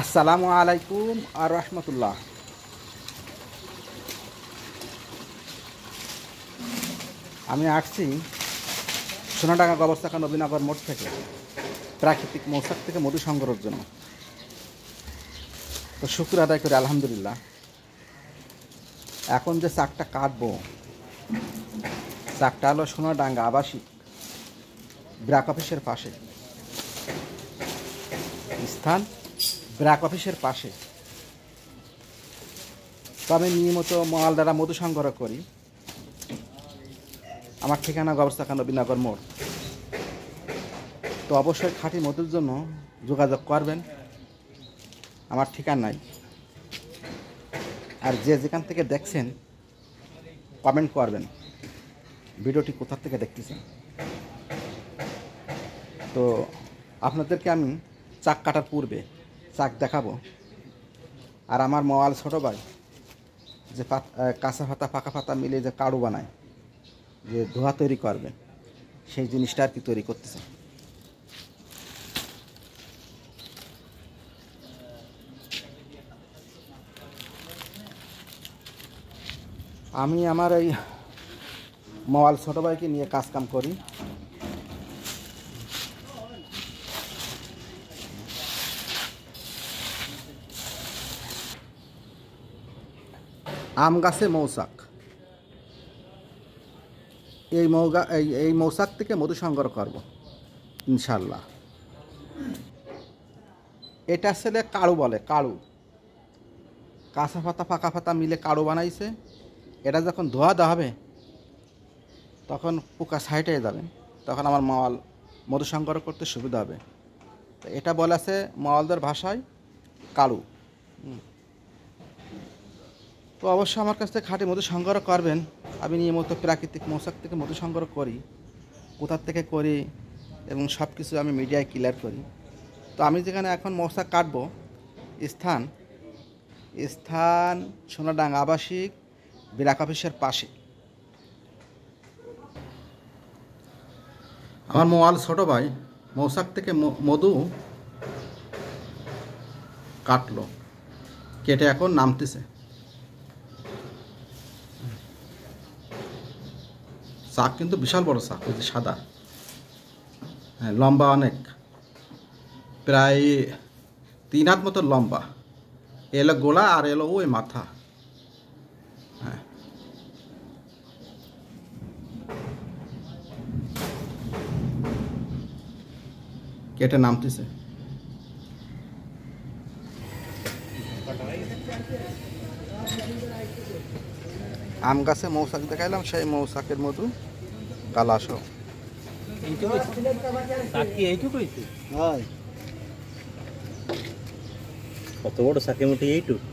আসসালামু আলাইকুম আর রহমতুল্লাহ। আমি আসছি সোনাডাঙ্গা গবস্তাখা নবীনগর মোড় থেকে প্রাকৃতিক মৌচাক থেকে মধু সংগ্রহের জন্য। তো শুক্র আদায় করি আলহামদুলিল্লাহ। এখন যে চাকটা কাটবো, চাকটা হলো সোনাডাঙ্গা আবাসিক ব্র্যাক অফিসের পাশে, স্থান ব্র্যাক অফিসের পাশে। তো আমি নিয়মিত মালদারা মধু সংগ্রহ করি। আমার ঠিকানা গবস্তাখা নবীনগর মোড়। তো অবশ্যই খাঁটি মধুর জন্য যোগাযোগ করবেন আমার ঠিকানায়। আর যে যেখান থেকে দেখছেন কমেন্ট করবেন ভিডিওটি কোথা থেকে দেখতেছেন। তো আপনাদেরকে আমি চাক কাটার পূর্বে চাক দেখাবো। আর আমার মোবাইল ছোটো ভাই যে কাঁচা পাতা পাকা পাতা মিলে যে কাড়ু বানায়, যে ধোয়া তৈরি করবে, সেই জিনিসটা আর কি তৈরি করতেছে। আমি আমার এই মোবাইল ছোটো ভাইকে নিয়ে কাজ কাম করি। আম গাছে মৌচাক, এই মৌচাক থেকে মধু সংগ্রহ করব ইনশাল্লাহ। এটা আসলে কাড়ু বলে, কাড়ু। কাঁচা পাতা পাকা পাতা মিলে কাড়ু বানাইছে। এটা যখন ধোয়া দেওয়া হবে তখন পোকা সাইডে যাবে, তখন আমার মাওয়াল মধু সংগ্রহ করতে সুবিধা হবে। তো এটা বলে আছে মাওয়ালদের ভাষায় কাড়ু। তো অবশ্যই আমার কাছ থেকে খাঁটি মধু সংগ্রহ করবেন। আমি নিয়মিত প্রাকৃতিক মৌচাক থেকে মধু সংগ্রহ করি, কোথার থেকে করি এবং সব কিছু আমি মিডিয়ায় ক্লিয়ার করি। তো আমি যেখানে এখন মৌচাক কাটবো, স্থান সোনাডাঙ্গা আবাসিক ব্র্যাক অফিসের পাশে। আমার মোবাইল ছোটো ভাই মৌচাক থেকে মধু কাটলো, কেটে এখন নামতেছে। চাক কিন্তু বিশাল বড় চাক, ওই যে সাদা, হ্যাঁ লম্বা অনেক, প্রায় 3 হাত মতো লম্বা। এলো গোলা আর এলো ওই মাথা। হ্যাঁ, কেটে নামতেছে। আম গাছে মৌচাক দেখাইলাম, সেই মৌচাকের মধু গালাসহ। কত বড় শাকের মতো এইটুকু।